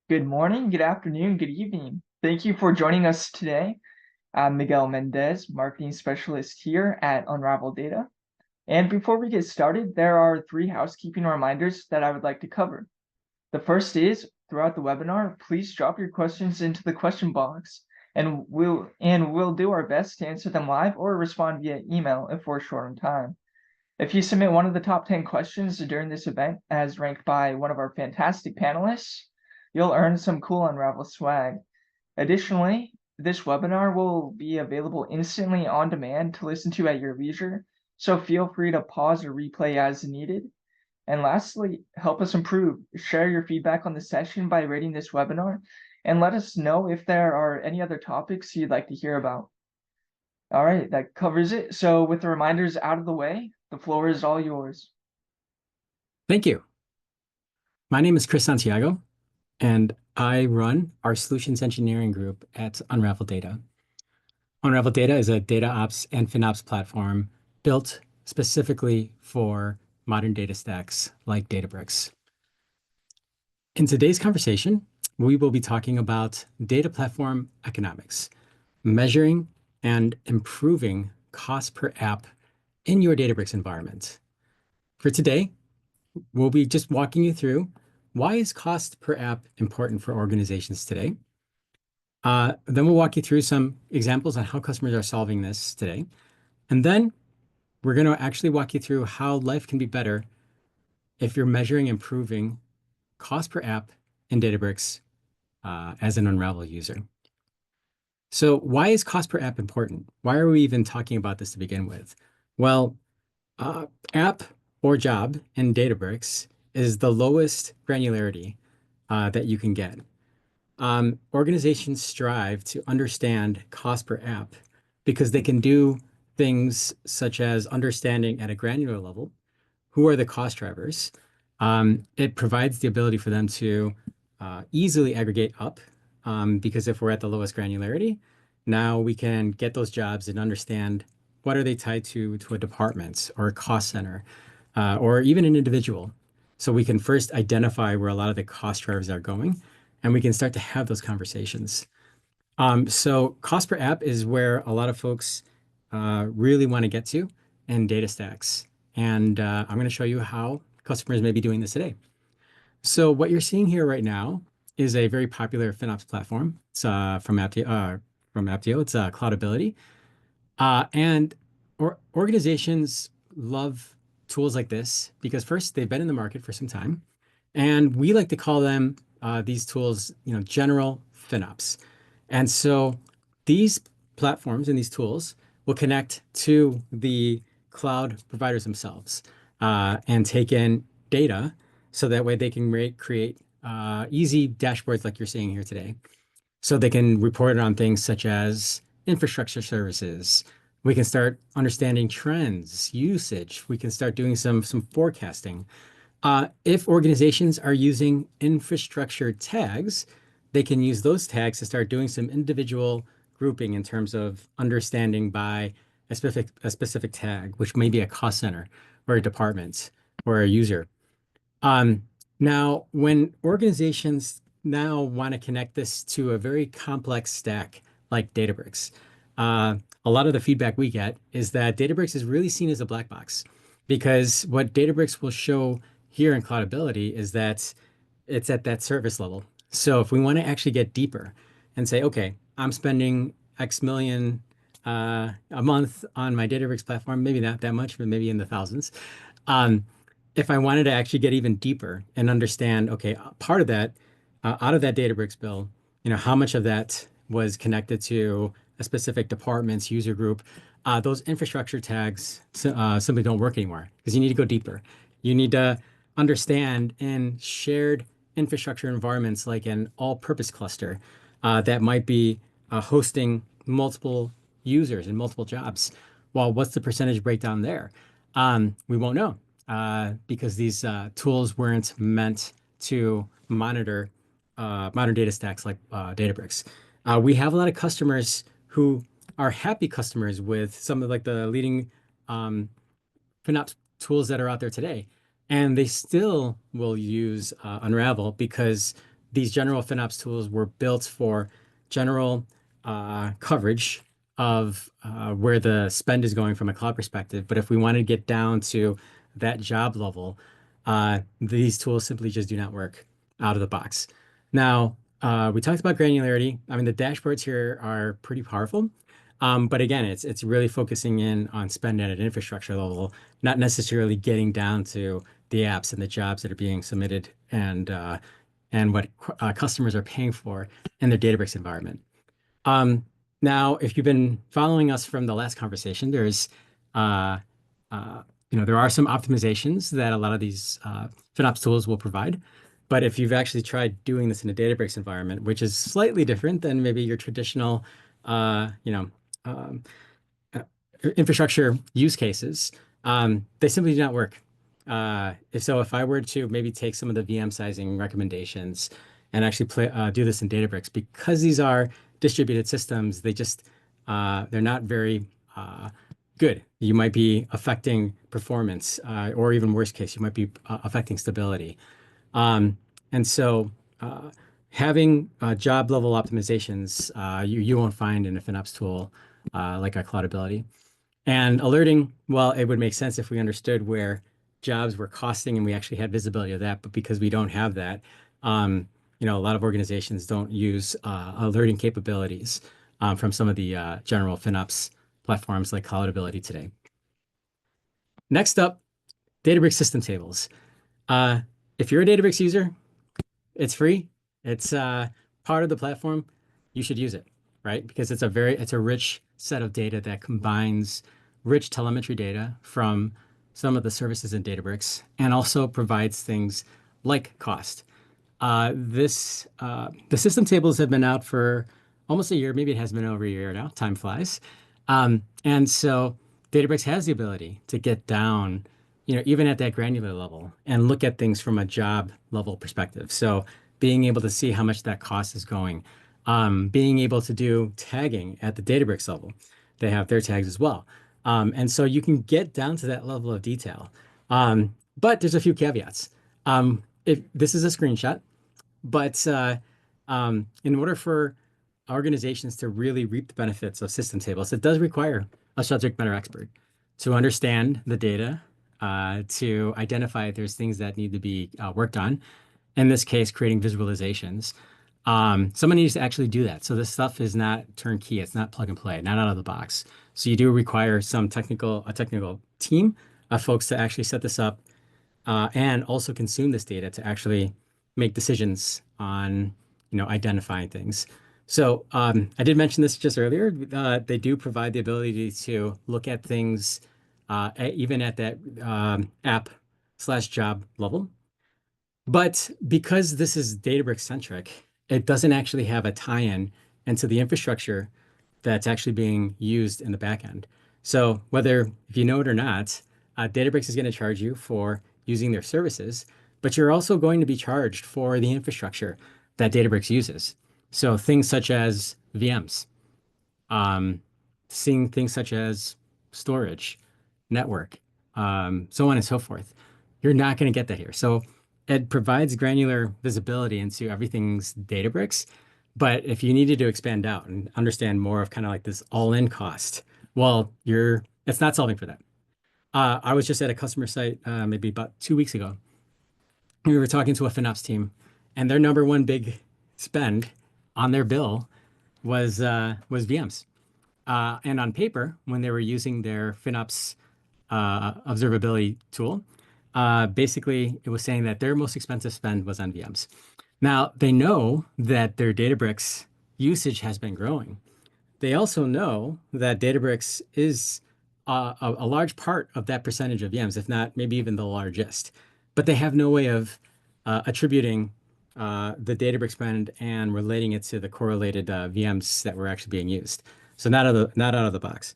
Good morning, good afternoon, good evening. Thank you for joining us today. I'm Miguel Mendez, Marketing Specialist here at Unravel Data. And before we get started, there are three housekeeping reminders that I would like to cover. The first is, throughout the webinar, please drop your questions into the question box, and we'll do our best to answer them live or respond via email if we're short on time. If you submit one of the top 10 questions during this event as ranked by one of our fantastic panelists, you'll earn some cool Unravel swag. Additionally, this webinar will be available instantly on demand to listen to at your leisure, so feel free to pause or replay as needed. And lastly, help us improve. Share your feedback on the session by rating this webinar, and let us know if there are any other topics you'd like to hear about. All right, that covers it. So with the reminders out of the way, the floor is all yours. Thank you. My name is Chris Santiago, and I run our solutions engineering group at Unravel Data. Unravel Data is a data ops and FinOps platform built specifically for modern data stacks like Databricks. In today's conversation, we will be talking about data platform economics, measuring and improving cost per app in your Databricks environment. For today, we'll be just walking you through why is cost per app important for organizations today. Then we'll walk you through some examples on how customers are solving this today. And then we're going to actually walk you through how life can be better if you're measuring improving cost per app in Databricks as an Unravel user. So why is cost per app important? Why are we even talking about this to begin with? Well, app or job in Databricks is the lowest granularity that you can get. Organizations strive to understand cost per app because they can do things such as understanding at a granular level who are the cost drivers. It provides the ability for them to easily aggregate up because if we're at the lowest granularity, now we can get those jobs and understand what are they tied to a department or a cost center or even an individual. So we can first identify where a lot of the cost drivers are going, and we can start to have those conversations. So cost per app is where a lot of folks really want to get to in data stacks. And I'm going to show you how customers may be doing this today. So what you're seeing here right now is a very popular FinOps platform. It's from Apptio. It's Cloudability. And organizations love tools like this because first, they've been in the market for some time. And we like to call them these tools, general FinOps. And so these platforms and these tools will connect to the cloud providers themselves and take in data so that way they can create easy dashboards like you're seeing here today. So they can report on things such as infrastructure services. We can start understanding trends, usage. We can start doing some forecasting. If organizations are using infrastructure tags, they can use those tags to start doing some individual grouping in terms of understanding by a specific tag, which may be a cost center or a department or a user. Now, when organizations now want to connect this to a very complex stack like Databricks, a lot of the feedback we get is that Databricks is really seen as a black box because what Databricks will show here in Cloudability is that it's at that service level. So if we want to actually get deeper and say, okay, I'm spending X million a month on my Databricks platform, maybe not that much, but maybe in the thousands. If I wanted to actually get even deeper and understand, okay, part of that, out of that Databricks bill, how much of that was connected to a specific department's user group, those infrastructure tags simply don't work anymore because you need to go deeper. You need to understand in shared infrastructure environments like an all-purpose cluster that might be hosting multiple users and multiple jobs. Well, what's the percentage breakdown there? We won't know because these tools weren't meant to monitor modern data stacks like Databricks. We have a lot of customers who are happy customers with some of like the leading FinOps tools that are out there today. And they still will use Unravel because these general FinOps tools were built for general coverage of where the spend is going from a cloud perspective. But if we want to get down to that job level, these tools simply just do not work out of the box. Now, we talked about granularity. I mean, the dashboards here are pretty powerful. But again, it's really focusing in on spend at an infrastructure level, not necessarily getting down to the apps and the jobs that are being submitted and what customers are paying for in their Databricks environment. Now, if you've been following us from the last conversation, there's uh, there are some optimizations that a lot of these FinOps tools will provide. But if you've actually tried doing this in a Databricks environment, which is slightly different than maybe your traditional, um, infrastructure use cases, they simply do not work. If I were to maybe take some of the VM sizing recommendations and actually do this in Databricks, because these are distributed systems, they're not very good. You might be affecting performance, or even worst case, you might be affecting stability. And so having job level optimizations, you won't find in a FinOps tool like a Cloudability. And alerting, well, it would make sense if we understood where jobs were costing and we actually had visibility of that. But because we don't have that, a lot of organizations don't use alerting capabilities from some of the general FinOps platforms like Cloudability today. Next up, Databricks system tables. If you're a Databricks user, it's free. It's part of the platform. You should use it, right? Because it's a rich set of data that combines rich telemetry data from some of the services in Databricks and also provides things like cost. The system tables have been out for almost a year. Maybe it has been over a year now. Time flies. And so Databricks has the ability to get down, even at that granular level and look at things from a job level perspective. So being able to see how much that cost is going, being able to do tagging at the Databricks level. They have their tags as well. And so you can get down to that level of detail. But there's a few caveats. If this is a screenshot, but in order for organizations to really reap the benefits of system tables, it does require a subject matter expert to understand the data, to identify if there's things that need to be worked on. In this case, creating visualizations. Someone needs to actually do that. So this stuff is not turnkey. It's not plug and play, not out of the box. So you do require a technical team of folks to actually set this up and also consume this data to actually make decisions on, identifying things. So I did mention this just earlier. They do provide the ability to look at things even at that app/job level. But because this is Databricks centric, it doesn't actually have a tie-in into the infrastructure that's actually being used in the backend. So if you know it or not, Databricks is going to charge you for using their services, but you're also going to be charged for the infrastructure that Databricks uses. So things such as VMs, seeing things such as storage, network, so on and so forth. You're not going to get that here. So it provides granular visibility into everything's Databricks. But if you needed to expand out and understand more of kind of like this all-in cost, well, it's not solving for that. I was just at a customer site maybe about 2 weeks ago. We were talking to a FinOps team, and their number one big spend on their bill was VMs. And on paper, when they were using their FinOps observability tool, basically it was saying that their most expensive spend was on VMs. Now they know that their Databricks usage has been growing. They also know that Databricks is a large part of that percentage of VMs, if not maybe even the largest. But they have no way of attributing the Databricks spend and relating it to the correlated VMs that were actually being used. So not out of the box.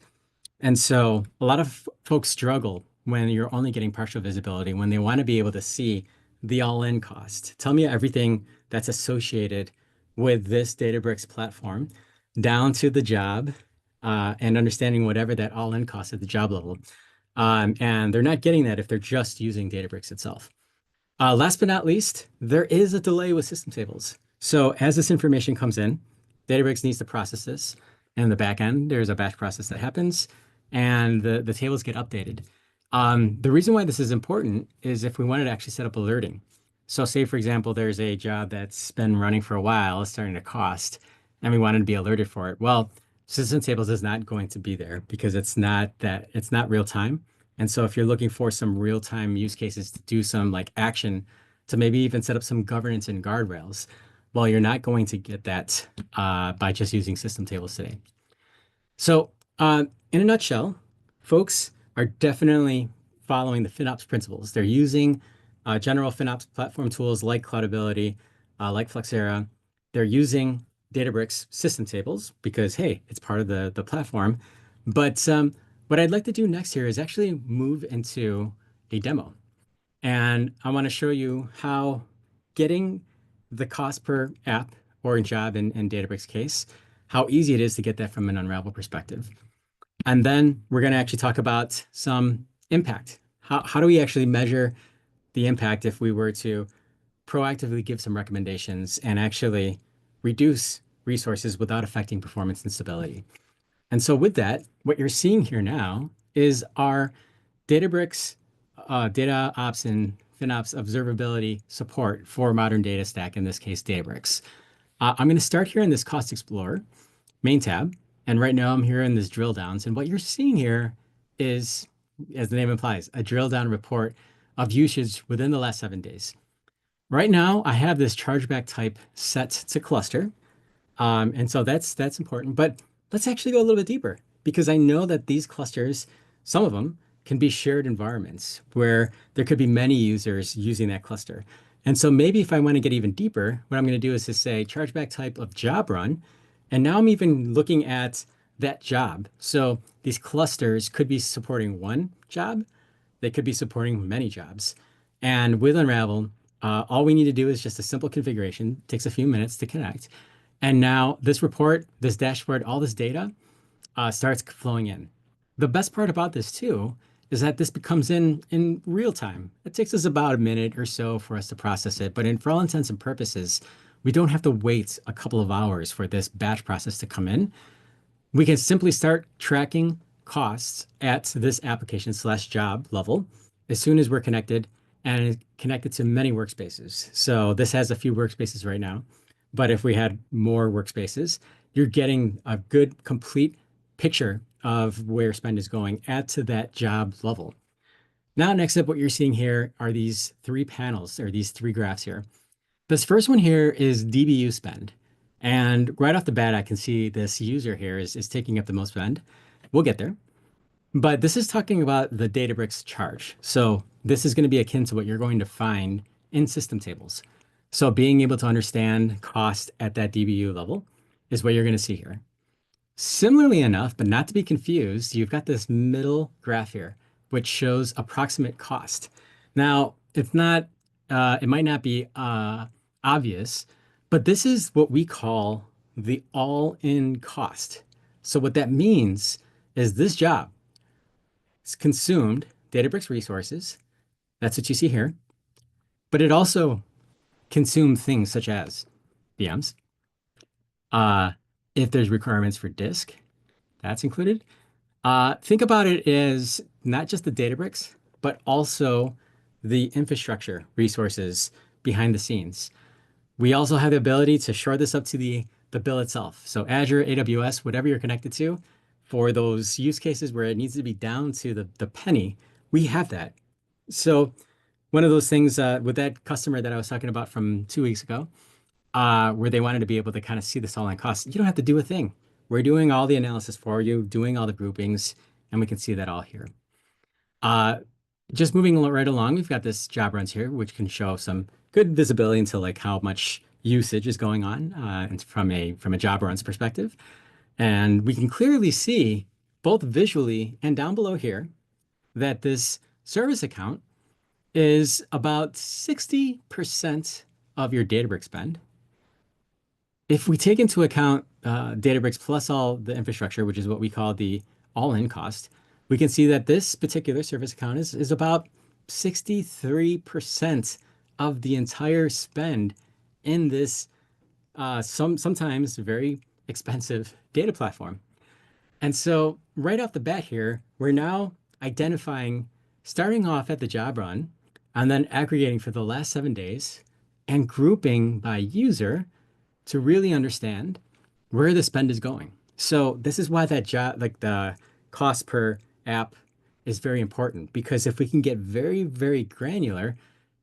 And so a lot of folks struggle when you're only getting partial visibility, when they want to be able to see the all-in cost. Tell me everything that's associated with this Databricks platform down to the job and understanding whatever that all-in cost at the job level. And they're not getting that if they're just using Databricks itself. Last but not least, there is a delay with system tables. So as this information comes in, Databricks needs to process this. And in the back end, there's a batch process that happens, and the tables get updated. The reason why this is important is if we wanted to actually set up alerting. So say, for example, there's a job that's been running for a while, it's starting to cost, and we wanted to be alerted for it. Well, System Tables is not going to be there because it's not real time. And so if you're looking for some real time use cases to do some like action to maybe even set up some governance and guardrails, well, you're not going to get that by just using System Tables today. So, in a nutshell, folks are definitely following the FinOps principles. They're using general FinOps platform tools like Cloudability, like Flexera. They're using Databricks system tables because, hey, it's part of the platform. But what I'd like to do next here is actually move into a demo. And I want to show you how getting the cost per app or job in Databricks case, how easy it is to get that from an Unravel perspective. And then we're going to actually talk about some impact. How do we actually measure the impact if we were to proactively give some recommendations and actually reduce resources without affecting performance and stability? And so with that, what you're seeing here now is our Databricks data ops and FinOps observability support for modern data stack, in this case, Databricks. I'm going to start here in this Cost Explorer main tab. And right now I'm here in this drill downs. And what you're seeing here is, as the name implies, a drill down report of usage within the last 7 days. Right now, I have this chargeback type set to cluster. And so that's important. But let's actually go a little bit deeper because I know that these clusters, some of them can be shared environments where there could be many users using that cluster. And so maybe if I want to get even deeper, what I'm going to do is to say chargeback type of job run. And now I'm even looking at that job. So these clusters could be supporting one job. They could be supporting many jobs. And with Unravel, all we need to do is just a simple configuration. It takes a few minutes to connect. And now this report, this dashboard, all this data starts flowing in. The best part about this too is that this becomes in real time. It takes us about a minute or so for us to process it, but for all intents and purposes, we don't have to wait a couple of hours for this batch process to come in. We can simply start tracking costs at this application slash job level as soon as we're connected and connected to many workspaces. So this has a few workspaces right now, but if we had more workspaces, you're getting a good complete picture of where spend is going at to that job level. Now, next up, what you're seeing here are these 3 panels or these 3 graphs here. This first one here is DBU spend. And right off the bat, I can see this user here is taking up the most spend. We'll get there. But this is talking about the Databricks charge. So this is going to be akin to what you're going to find in system tables. So being able to understand cost at that DBU level is what you're going to see here. Similarly enough, but not to be confused, you've got this middle graph here, which shows approximate cost. Now, it's not, it might not be obvious, but this is what we call the all-in cost. So what that means is this job is consumed Databricks resources. That's what you see here. But it also consumed things such as VMs. If there's requirements for disk, that's included. Think about it as not just the Databricks, but also the infrastructure resources behind the scenes. We also have the ability to shore this up to the bill itself. So Azure, AWS, whatever you're connected to, for those use cases where it needs to be down to the penny, we have that. So one of those things with that customer that I was talking about from 2 weeks ago, where they wanted to be able to kind of see this all in cost, you don't have to do a thing. We're doing all the analysis for you, doing all the groupings, and we can see that all here. Just moving right along, we've got this job runs here, which can show some good visibility into like how much usage is going on from a job runs perspective. And we can clearly see both visually and down below here that this service account is about 60% of your Databricks spend. If we take into account Databricks plus all the infrastructure, which is what we call the all-in cost, we can see that this particular service account is about 63% of the entire spend in this sometimes very expensive data platform. And so right off the bat here, we're now identifying, starting off at the job run, and then aggregating for the last 7 days and grouping by user to really understand where the spend is going. So this is why that job, like the cost per app is very important, because if we can get very, very granular,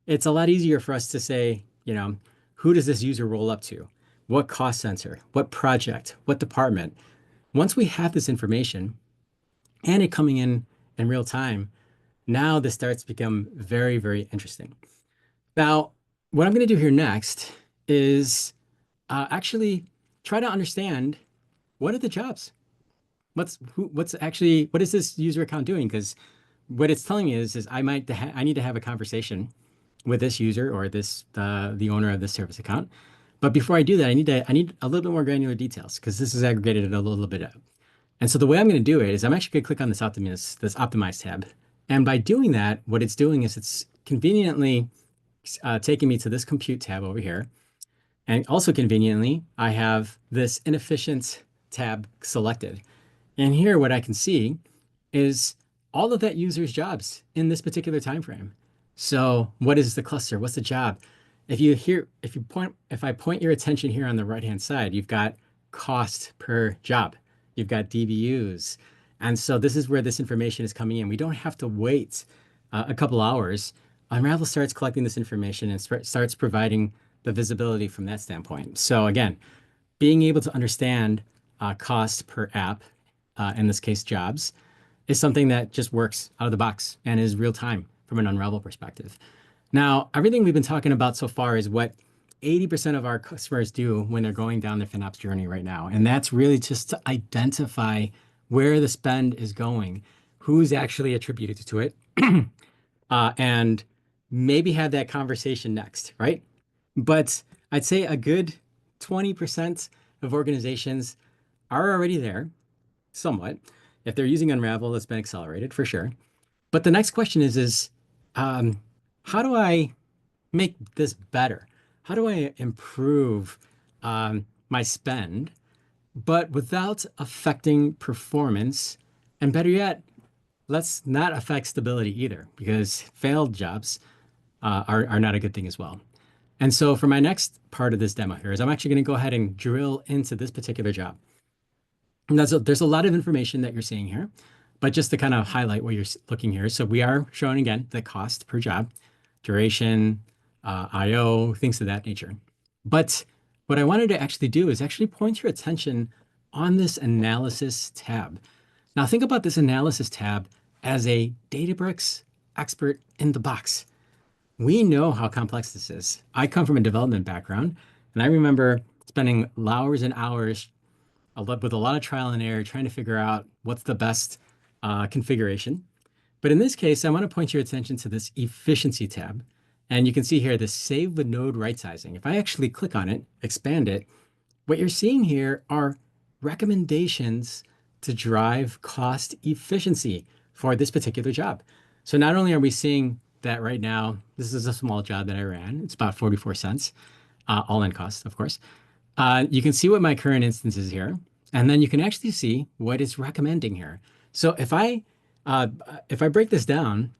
it's a lot easier for us to say, who does this user roll up to? What cost center? What project? What department? Once we have this information and it coming in real time, now this starts to become very, very interesting. Now, what I'm going to do here next is actually try to understand what are the jobs? What is this user account doing? Because what it's telling me is I need to have a conversation with this user or the owner of this service account. But before I do that, I need a little bit more granular details because this is aggregated a little bit. And so the way I'm going to do it is I'm actually going to click on this optimize tab. And by doing that, what it's doing is it's conveniently taking me to this compute tab over here. And also conveniently, I have this inefficient tab selected. And here, what I can see is all of that user's jobs in this particular time frame. So what is the cluster? What's the job? If I point your attention here on the right-hand side, you've got cost per job. You've got DBUs. And so this is where this information is coming in. We don't have to wait a couple hours. Unravel starts collecting this information and starts providing the visibility from that standpoint. So again, being able to understand cost per app, in this case jobs, is something that just works out of the box and is real time from an Unravel perspective. Now, everything we've been talking about so far is what 80% of our customers do when they're going down their FinOps journey right now. And that's really just to identify where the spend is going, who's actually attributed to it, and maybe have that conversation next, right? But I'd say a good 20% of organizations are already there, somewhat. If they're using Unravel, it's been accelerated for sure. But the next question is how do I make this better? How do I improve my spend, but without affecting performance? And better yet, let's not affect stability either, because failed jobs are not a good thing as well. And so for my next part of this demo here is I'm actually going to go ahead and drill into this particular job. And there's a lot of information that you're seeing here, but just to kind of highlight what you're looking here. So we are showing again the cost per job, duration, IO, things of that nature. But what I wanted to actually do is actually point your attention on this analysis tab. Now think about this analysis tab as a Databricks expert in the box. We know how complex this is. I come from a development background, and I remember spending hours and hours with a lot of trial and error trying to figure out what's the best configuration. But in this case, I want to point your attention to this efficiency tab. And you can see here the save the node right sizing. If I actually click on it, expand it, what you're seeing here are recommendations to drive cost efficiency for this particular job. So not only are we seeing that right now, this is a small job that I ran. It's about 44 cents, all in cost, of course. You can see what my current instance is here, and then you can actually see what it's recommending here. So if I break this down,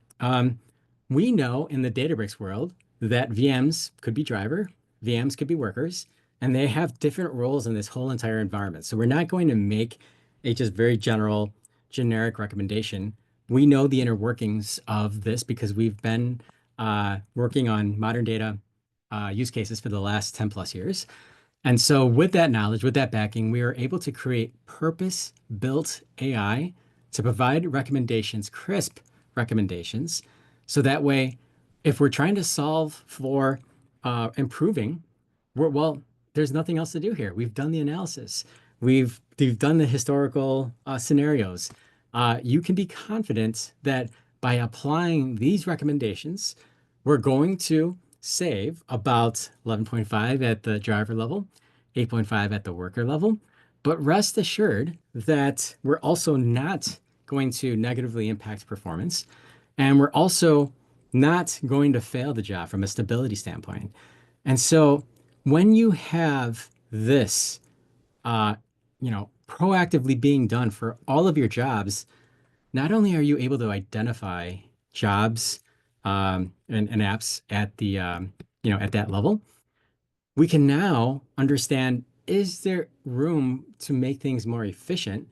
we know in the Databricks world that VMs could be driver, VMs could be workers, and they have different roles in this whole entire environment. So we're not going to make a just very general, generic recommendation. We know the inner workings of this because we've been working on modern data use cases for the last 10 plus years. And so with that knowledge, with that backing, we are able to create purpose-built AI to provide recommendations, crisp recommendations. So that way, if we're trying to solve for improving, there's nothing else to do here. We've done the analysis. We've done the historical scenarios. You can be confident that by applying these recommendations, we're going to save about 11.5 at the driver level, 8.5 at the worker level. But rest assured that we're also not going to negatively impact performance. And we're also not going to fail the job from a stability standpoint. And so when you have this, uh, proactively being done for all of your jobs, not only are you able to identify jobs and apps at the at that level, we can now understand, is there room to make things more efficient?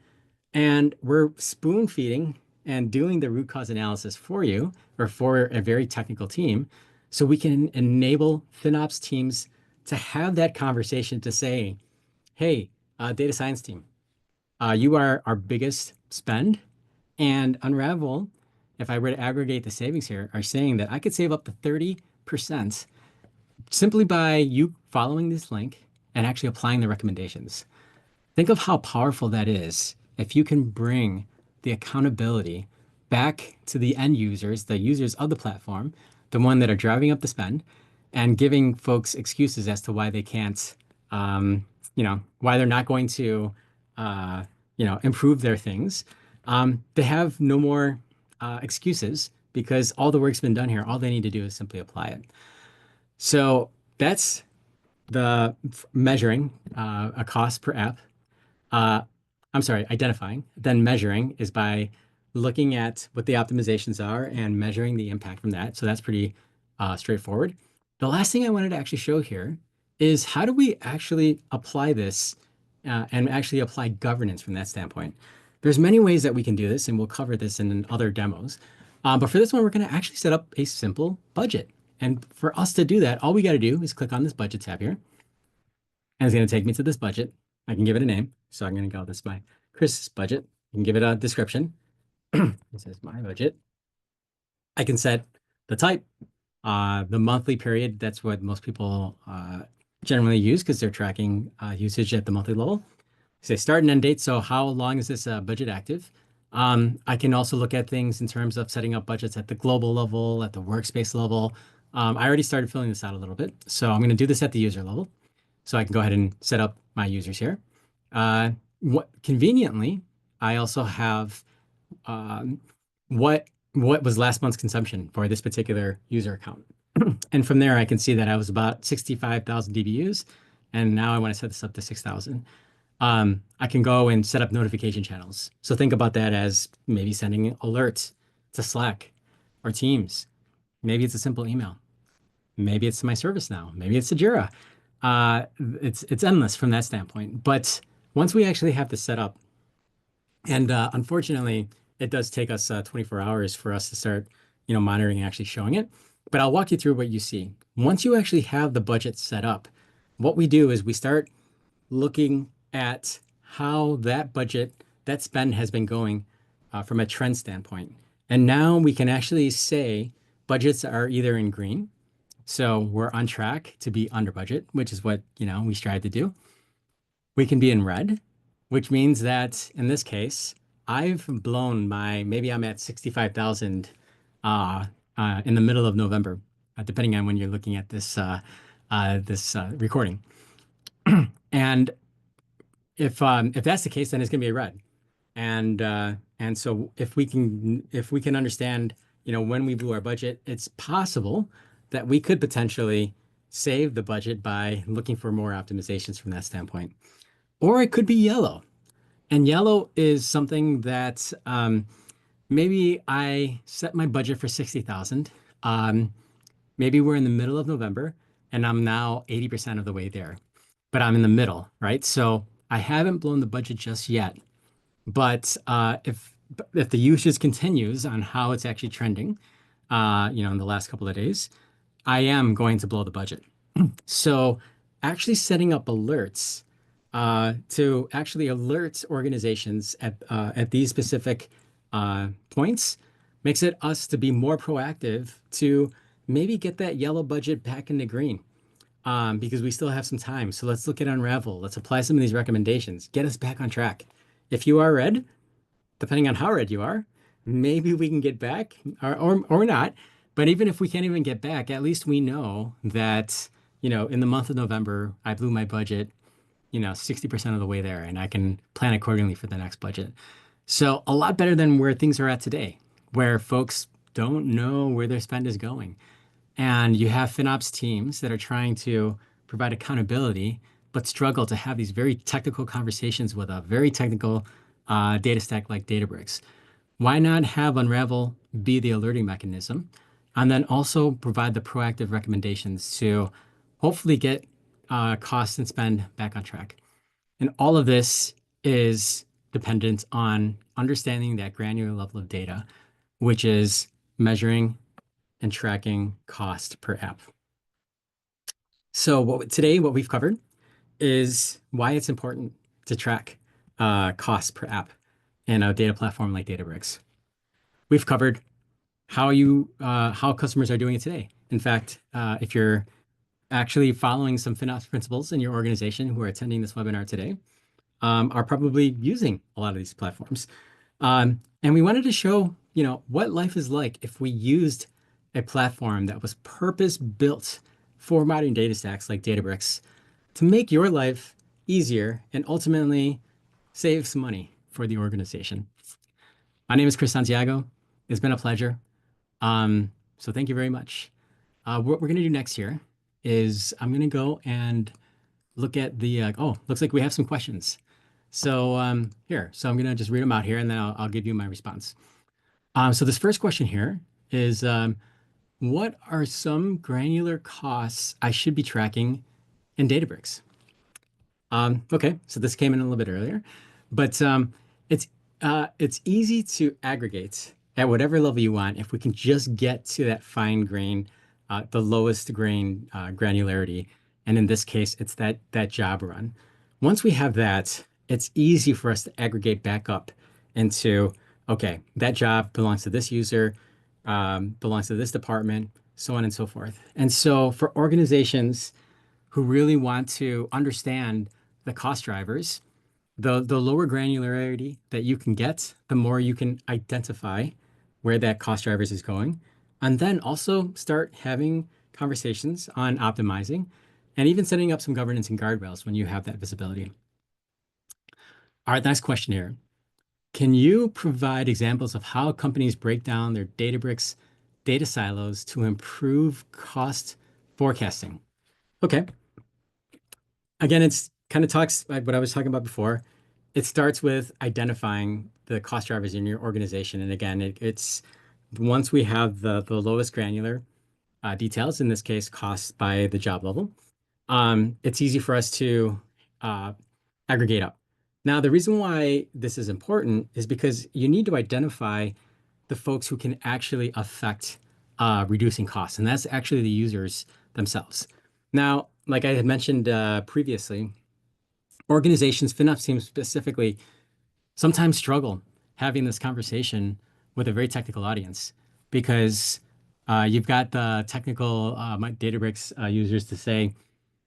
And we're spoon feeding and doing the root cause analysis for you or for a very technical team. So we can enable FinOps teams to have that conversation to say, hey, data science team, you are our biggest spend. And Unravel, if I were to aggregate the savings here, are saying that I could save up to 30% simply by you following this link and actually applying the recommendations. Think of how powerful that is if you can bring the accountability back to the end users, the users of the platform, the one that are driving up the spend, and giving folks excuses as to why they can't, why they're not going to, improve their things. They have no more excuses because all the work's been done here. All they need to do is simply apply it. So that's the measuring a cost per app. I'm sorry, identifying. Then measuring is by looking at what the optimizations are and measuring the impact from that. So that's pretty straightforward. The last thing I wanted to actually show here is how do we actually apply this and actually apply governance from that standpoint. There's many ways that we can do this, and we'll cover this in other demos. But for this one, we're going to actually set up a simple budget. And for us to do that, all we got to do is click on this budget tab here. And it's going to take me to this budget. I can give it a name. So I'm going to go, this is my Chris's budget. You can give it a description. This is my budget. I can set the type, the monthly period. That's what most people generally use because they're tracking usage at the monthly level. Say start and end date. So how long is this budget active? I can also look at things in terms of setting up budgets at the global level, at the workspace level. I already started filling this out a little bit. So I'm going to do this at the user level. So I can go ahead and set up my users here. Conveniently, I also have what was last month's consumption for this particular user account. And from there, I can see that I was about 65,000 DBUs, and now I want to set this up to 6,000. I can go and set up notification channels. So think about that as maybe sending alerts to Slack or Teams. Maybe it's a simple email. Maybe it's my ServiceNow. Maybe it's a Jira. It's endless from that standpoint. But once we actually have this set up, and unfortunately, it does take us 24 hours for us to start, monitoring and actually showing it. But I'll walk you through what you see. Once you actually have the budget set up, what we do is we start looking at how that budget, that spend has been going from a trend standpoint. And now we can actually say budgets are either in green, so we're on track to be under budget, which is what, we strive to do. We can be in red, which means that in this case, I've blown maybe I'm at 65,000 in the middle of November, depending on when you're looking at this recording. And if that's the case, then it's going to be a red. And so if we can understand, when we blew our budget, it's possible that we could potentially save the budget by looking for more optimizations from that standpoint. Or it could be yellow. And yellow is something that maybe I set my budget for 60,000. Maybe we're in the middle of November and I'm now 80% of the way there, but I'm in the middle, right? So I haven't blown the budget just yet. But if the usage continues on how it's actually trending, in the last couple of days, I am going to blow the budget. So actually setting up alerts to actually alert organizations at these specific points makes it us to be more proactive to maybe get that yellow budget back into green because we still have some time. So let's look at Unravel. Let's apply some of these recommendations. Get us back on track. If you are red, depending on how red you are, maybe we can get back or not. But even if we can't even get back, at least we know that, in the month of November, I blew my budget, 60% of the way there, and I can plan accordingly for the next budget. So a lot better than where things are at today, where folks don't know where their spend is going. And you have FinOps teams that are trying to provide accountability but struggle to have these very technical conversations with a very technical data stack like Databricks. Why not have Unravel be the alerting mechanism and then also provide the proactive recommendations to hopefully get cost and spend back on track? And all of this is dependent on understanding that granular level of data, which is measuring and tracking cost per app. So today, what we've covered is why it's important to track costs per app in a data platform like Databricks. We've covered how customers are doing it today. In fact, if you're actually following some FinOps principles in your organization who are attending this webinar today, are probably using a lot of these platforms. And we wanted to show, what life is like if we used a platform that was purpose-built for modern data stacks like Databricks to make your life easier and ultimately save some money for the organization. My name is Chris Santiago. It's been a pleasure. So thank you very much. What we're going to do next here is I'm going to go and look at the, looks like we have some questions. So so I'm going to just read them out here and then I'll give you my response. So this first question here is, what are some granular costs I should be tracking in Databricks? Okay, so this came in a little bit earlier, but it's easy to aggregate at whatever level you want if we can just get to that fine grain, the lowest grain granularity. And in this case, it's that job run. Once we have that, it's easy for us to aggregate back up into, okay, that job belongs to this user, belongs to this department, so on and so forth. And so for organizations who really want to understand the cost drivers, the lower granularity that you can get, the more you can identify where that cost drivers is going, and then also start having conversations on optimizing and even setting up some governance and guardrails when you have that visibility. All right, next question here. Can you provide examples of how companies break down their Databricks data silos to improve cost forecasting? Okay. Again, it's kind of talks like what I was talking about before. It starts with identifying the cost drivers in your organization. And again, it's once we have the lowest granular details, in this case, costs by the job level, it's easy for us to aggregate up. Now, the reason why this is important is because you need to identify the folks who can actually affect reducing costs, and that's actually the users themselves. Now, like I had mentioned previously, organizations, FinOps teams specifically, sometimes struggle having this conversation with a very technical audience because you've got the technical Databricks users to say,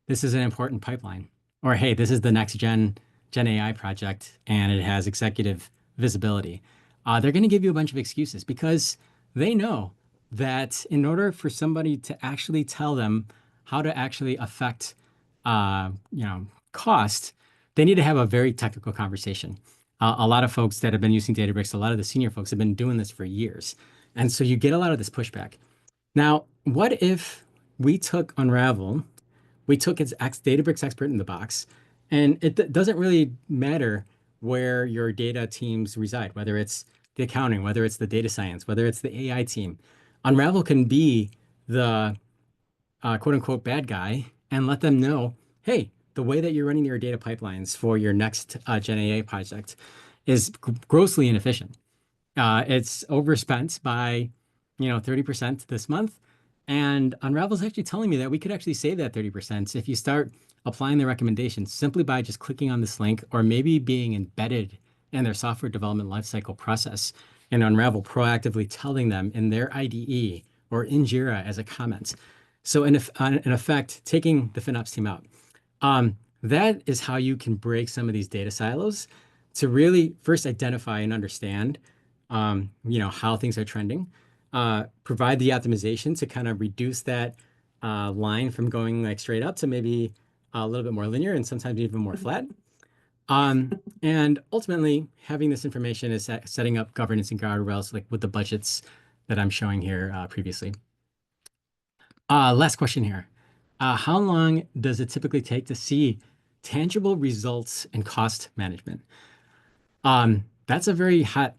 this is an important pipeline, or hey, this is the next Gen AI project and it has executive visibility. They're going to give you a bunch of excuses because they know that in order for somebody to actually tell them how to actually affect, cost, they need to have a very technical conversation. A lot of folks that have been using Databricks, a lot of the senior folks have been doing this for years. And so you get a lot of this pushback. Now, what if we took Unravel, we took its Databricks expert in the box, and it doesn't really matter where your data teams reside, whether it's the accounting, whether it's the data science, whether it's the AI team. Unravel can be the quote unquote bad guy and let them know, hey, the way that you're running your data pipelines for your next Gen AI project is grossly inefficient. It's overspent by, 30% this month. And Unravel's actually telling me that we could actually save that 30% if you start applying the recommendations simply by just clicking on this link or maybe being embedded in their software development lifecycle process and Unravel proactively telling them in their IDE or in Jira as a comment. So in effect, taking the FinOps team out. That is how you can break some of these data silos to really first identify and understand, how things are trending, provide the optimization to kind of reduce that line from going like straight up to maybe a little bit more linear and sometimes even more flat. And ultimately, having this information is setting up governance and guardrails like with the budgets that I'm showing here previously. Last question here. How long does it typically take to see tangible results and cost management. That's a very hot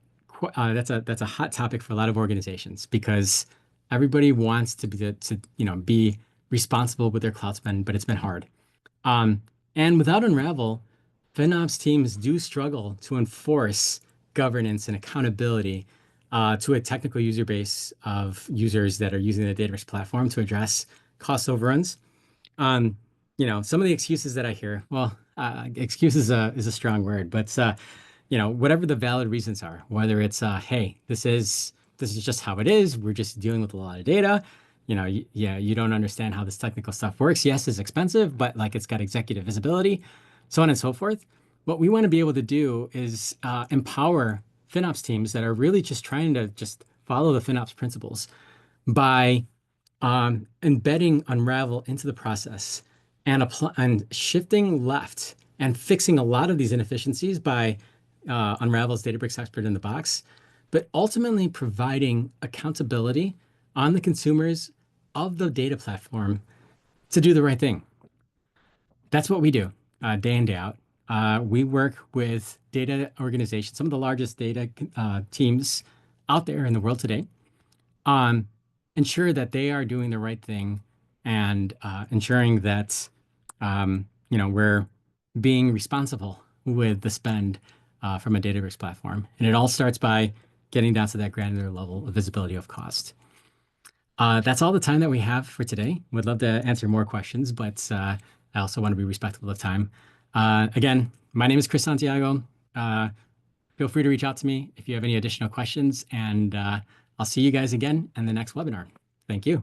that's a hot topic for a lot of organizations because everybody wants to be responsible with their cloud spend, but it's been hard. Um, and without Unravel, FinOps teams do struggle to enforce governance and accountability to a technical user base of users that are using the Databricks platform to address cost overruns. Um, some of the excuses that I hear, well, excuse is a strong word, but whatever the valid reasons are, whether it's hey, this is just how it is. We're just dealing with a lot of data. Yeah, you don't understand how this technical stuff works. Yes, it's expensive, but like it's got executive visibility, so on and so forth. What we want to be able to do is empower FinOps teams that are really just trying to just follow the FinOps principles by embedding Unravel into the process and shifting left and fixing a lot of these inefficiencies by Unravel's Databricks expert in the box, but ultimately providing accountability on the consumers of the data platform to do the right thing. That's what we do day in, day out. We work with data organizations, some of the largest data teams out there in the world today, um, ensure that they are doing the right thing and ensuring that we're being responsible with the spend from a Databricks platform. And it all starts by getting down to that granular level of visibility of cost. That's all the time that we have for today. Would love to answer more questions, but I also want to be respectful of time. Again, my name is Chris Santiago. Feel free to reach out to me if you have any additional questions, and I'll see you guys again in the next webinar. Thank you.